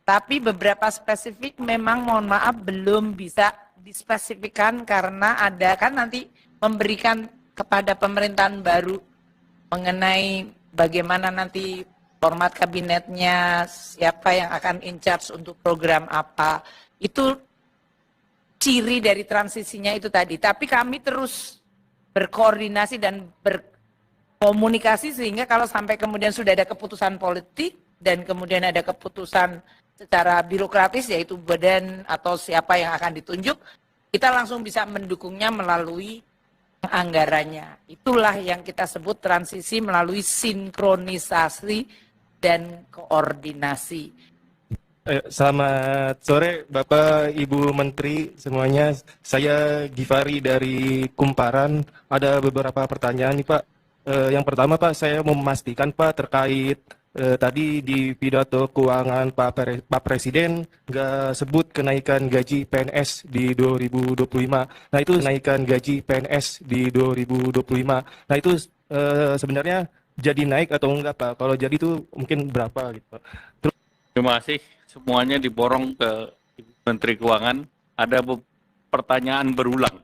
Tapi beberapa spesifik memang mohon maaf belum bisa dispesifikkan karena ada kan nanti memberikan kepada pemerintahan baru mengenai bagaimana nanti format kabinetnya, siapa yang akan in charge untuk program apa. Itu ciri dari transisinya itu tadi. Tapi kami terus berkoordinasi dan berkomunikasi sehingga kalau sampai kemudian sudah ada keputusan politik dan kemudian ada keputusan secara birokratis yaitu badan atau siapa yang akan ditunjuk, kita langsung bisa mendukungnya melalui anggarannya. Itulah yang kita sebut transisi melalui sinkronisasi dan koordinasi. Selamat sore Bapak Ibu Menteri semuanya. Saya Givari dari Kumparan. Ada beberapa pertanyaan nih Pak. Yang pertama Pak, saya mau memastikan Pak terkait tadi di pidato keuangan Pak Presiden nggak sebut kenaikan gaji PNS di 2025. Nah itu kenaikan gaji PNS di 2025. Nah itu sebenarnya jadi naik atau enggak Pak? Kalau jadi itu mungkin berapa gitu Pak? Terima kasih. Semuanya diborong ke Ibu Menteri Keuangan. Ada pertanyaan berulang.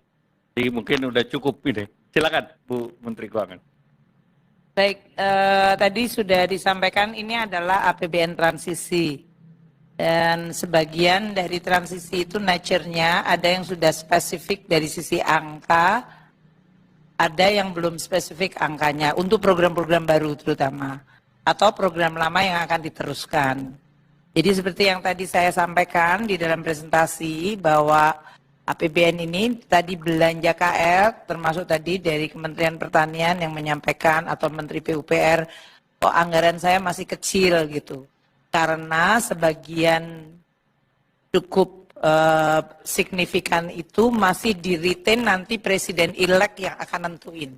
Jadi mungkin udah cukup ini. Silakan Bu Menteri Keuangan. Baik, tadi sudah disampaikan ini adalah APBN transisi. Dan sebagian dari transisi itu nature-nya ada yang sudah spesifik dari sisi angka, ada yang belum spesifik angkanya untuk program-program baru terutama. Atau program lama yang akan diteruskan. Jadi seperti yang tadi saya sampaikan di dalam presentasi bahwa APBN ini tadi belanja KL termasuk tadi dari Kementerian Pertanian yang menyampaikan atau Menteri PUPR, oh anggaran saya masih kecil gitu. Karena sebagian cukup signifikan itu masih di-retain nanti Presiden-elect yang akan nentuin.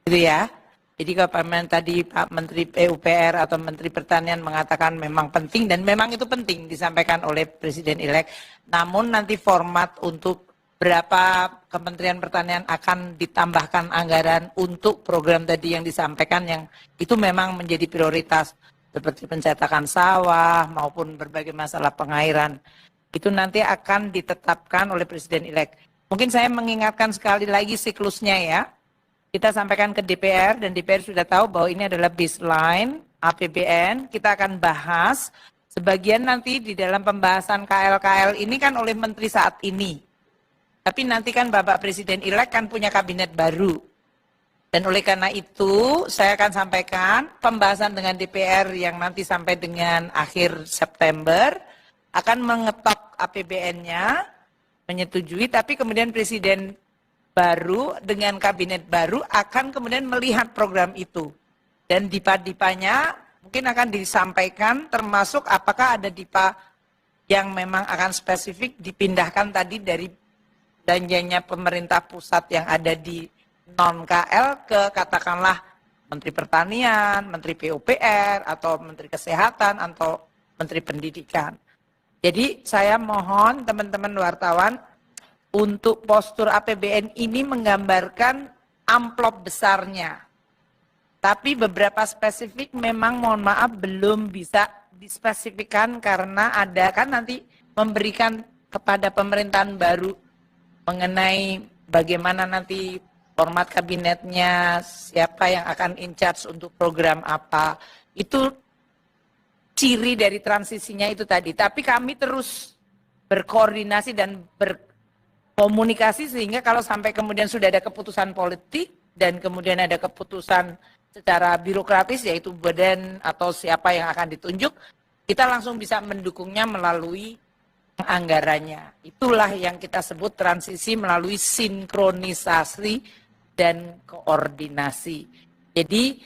Gitu ya. Jadi kalau tadi Pak Menteri PUPR atau Menteri Pertanian mengatakan memang penting dan memang itu penting disampaikan oleh Presiden-elect. Namun nanti format untuk berapa Kementerian Pertanian akan ditambahkan anggaran untuk program tadi yang disampaikan yang itu memang menjadi prioritas seperti pencetakan sawah maupun berbagai masalah pengairan. Itu nanti akan ditetapkan oleh Presiden-elect. Mungkin saya mengingatkan sekali lagi siklusnya ya. Kita sampaikan ke DPR dan DPR sudah tahu bahwa ini adalah baseline APBN. Kita akan bahas sebagian nanti di dalam pembahasan KL-KL ini kan oleh Menteri saat ini. Tapi nanti kan Bapak Presiden-elect kan punya kabinet baru. Dan oleh karena itu saya akan sampaikan pembahasan dengan DPR yang nanti sampai dengan akhir September akan mengetok APBN-nya, menyetujui, tapi kemudian Presiden baru dengan kabinet baru akan kemudian melihat program itu. Dan dipa-dipanya mungkin akan disampaikan termasuk apakah ada dipa yang memang akan spesifik dipindahkan tadi dari belanjanya pemerintah pusat yang ada di non-KL ke katakanlah Menteri Pertanian, Menteri PUPR, atau Menteri Kesehatan, atau Menteri Pendidikan. Jadi saya mohon teman-teman wartawan untuk postur APBN ini menggambarkan amplop besarnya. Tapi beberapa spesifik memang mohon maaf belum bisa dispesifikkan karena ada kan nanti memberikan kepada pemerintahan baru mengenai bagaimana nanti format kabinetnya, siapa yang akan in charge untuk program apa. Itu ciri dari transisinya itu tadi. Tapi kami terus berkoordinasi dan komunikasi sehingga kalau sampai kemudian sudah ada keputusan politik dan kemudian ada keputusan secara birokratis yaitu badan atau siapa yang akan ditunjuk, kita langsung bisa mendukungnya melalui anggarannya. Itulah yang kita sebut transisi melalui sinkronisasi dan koordinasi. Jadi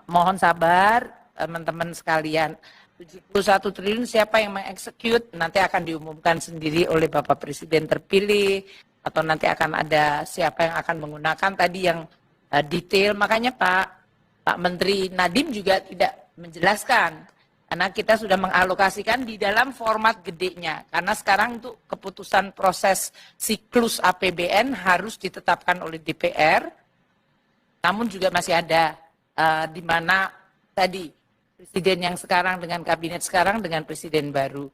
mohon sabar teman-teman sekalian. 71 triliun siapa yang mengeksekut nanti akan diumumkan sendiri oleh Bapak Presiden terpilih atau nanti akan ada siapa yang akan menggunakan tadi yang detail. Makanya Pak Menteri Nadiem juga tidak menjelaskan karena kita sudah mengalokasikan di dalam format gedenya karena sekarang untuk keputusan proses siklus APBN harus ditetapkan oleh DPR namun juga masih ada di mana tadi presiden yang sekarang dengan kabinet sekarang dengan presiden baru.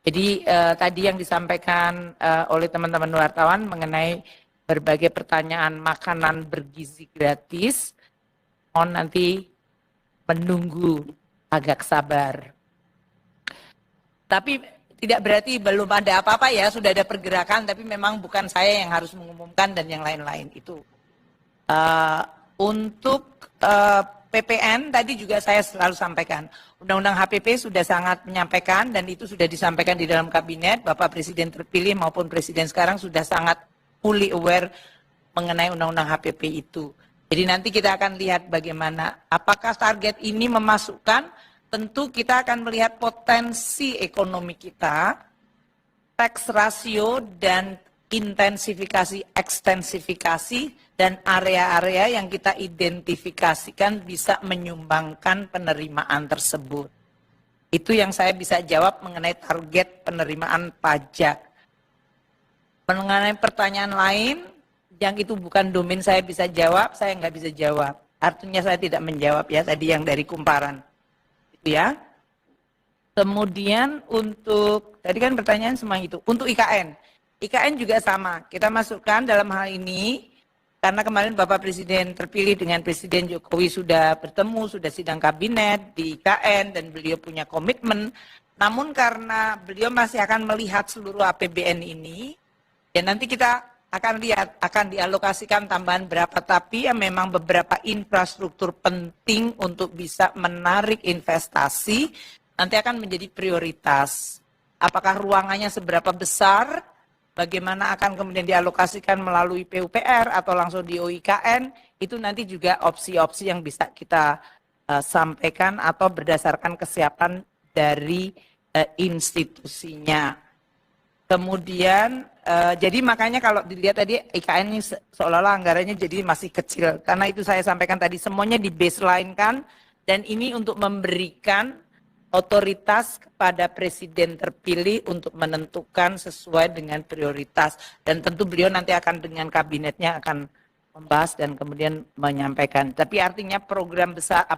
Jadi tadi yang disampaikan oleh teman-teman wartawan mengenai berbagai pertanyaan makanan bergizi gratis, mohon nanti menunggu agak sabar. Tapi tidak berarti belum ada apa-apa ya, sudah ada pergerakan, tapi memang bukan saya yang harus mengumumkan dan yang lain-lain itu. Untuk PPN tadi juga saya selalu sampaikan, Undang-Undang HPP sudah sangat menyampaikan dan itu sudah disampaikan di dalam kabinet, Bapak Presiden terpilih maupun Presiden sekarang sudah sangat fully aware mengenai Undang-Undang HPP itu. Jadi nanti kita akan lihat bagaimana, apakah target ini memasukkan, tentu kita akan melihat potensi ekonomi kita, tax ratio dan intensifikasi, ekstensifikasi, dan area-area yang kita identifikasikan bisa menyumbangkan penerimaan tersebut. Itu yang saya bisa jawab mengenai target penerimaan pajak. Mengenai pertanyaan lain, yang itu bukan domain saya bisa jawab, saya nggak bisa jawab. Artinya saya tidak menjawab ya, tadi yang dari Kumparan. Itu ya. Kemudian untuk, tadi kan pertanyaan semua itu, untuk IKN. IKN juga sama, kita masukkan dalam hal ini, karena kemarin Bapak Presiden terpilih dengan Presiden Jokowi sudah bertemu, sudah sidang kabinet di IKN dan beliau punya komitmen. Namun karena beliau masih akan melihat seluruh APBN ini, ya nanti kita akan lihat, akan dialokasikan tambahan berapa. Tapi ya memang beberapa infrastruktur penting untuk bisa menarik investasi, nanti akan menjadi prioritas. Apakah ruangannya seberapa besar? Bagaimana akan kemudian dialokasikan melalui PUPR atau langsung di OIKN, itu nanti juga opsi-opsi yang bisa kita sampaikan atau berdasarkan kesiapan dari institusinya. Kemudian, jadi makanya kalau dilihat tadi IKN ini seolah-olah anggarannya jadi masih kecil. Karena itu saya sampaikan tadi, semuanya di baseline kan, dan ini untuk memberikan otoritas kepada presiden terpilih untuk menentukan sesuai dengan prioritas, dan tentu beliau nanti akan dengan kabinetnya akan membahas dan kemudian menyampaikan. Tapi artinya program besar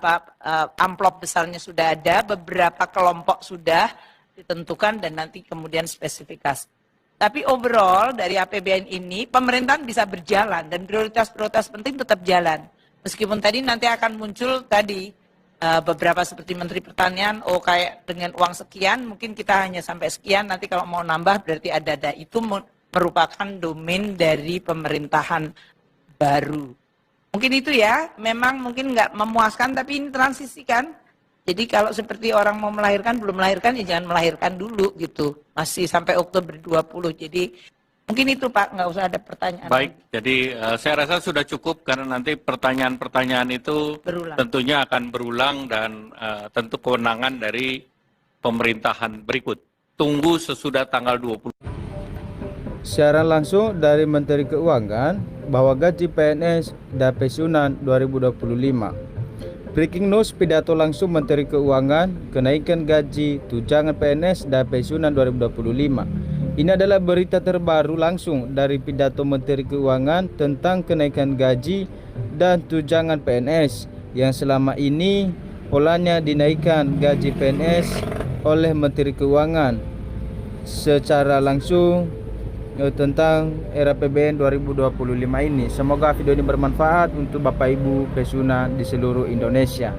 amplop besarnya sudah ada, beberapa kelompok sudah ditentukan dan nanti kemudian spesifikasi. Tapi overall dari APBN ini pemerintahan bisa berjalan dan prioritas-prioritas penting tetap jalan. Meskipun tadi nanti akan muncul tadi beberapa seperti Menteri Pertanian, oh kayak dengan uang sekian mungkin kita hanya sampai sekian, nanti kalau mau nambah berarti ada. Itu merupakan domain dari pemerintahan baru. Mungkin itu ya, memang mungkin nggak memuaskan tapi ini transisi kan. Jadi kalau seperti orang mau melahirkan, belum melahirkan ya jangan melahirkan dulu gitu. Masih sampai Oktober 20, jadi mungkin itu Pak, nggak usah ada pertanyaan. Baik, jadi saya rasa sudah cukup karena nanti pertanyaan-pertanyaan itu Berulang. tentunya akan berulang dan tentu kewenangan dari pemerintahan berikut. Tunggu sesudah tanggal 20. Siaran langsung dari Menteri Keuangan bahwa gaji PNS dan pensiunan 2025. Breaking news pidato langsung Menteri Keuangan kenaikan gaji tunjangan PNS dan pensiunan 2025. Ini adalah berita terbaru langsung dari pidato Menteri Keuangan tentang kenaikan gaji dan tunjangan PNS yang selama ini polanya dinaikkan gaji PNS oleh Menteri Keuangan secara langsung tentang RAPBN 2025 ini. Semoga video ini bermanfaat untuk Bapak Ibu pensiunan di seluruh Indonesia.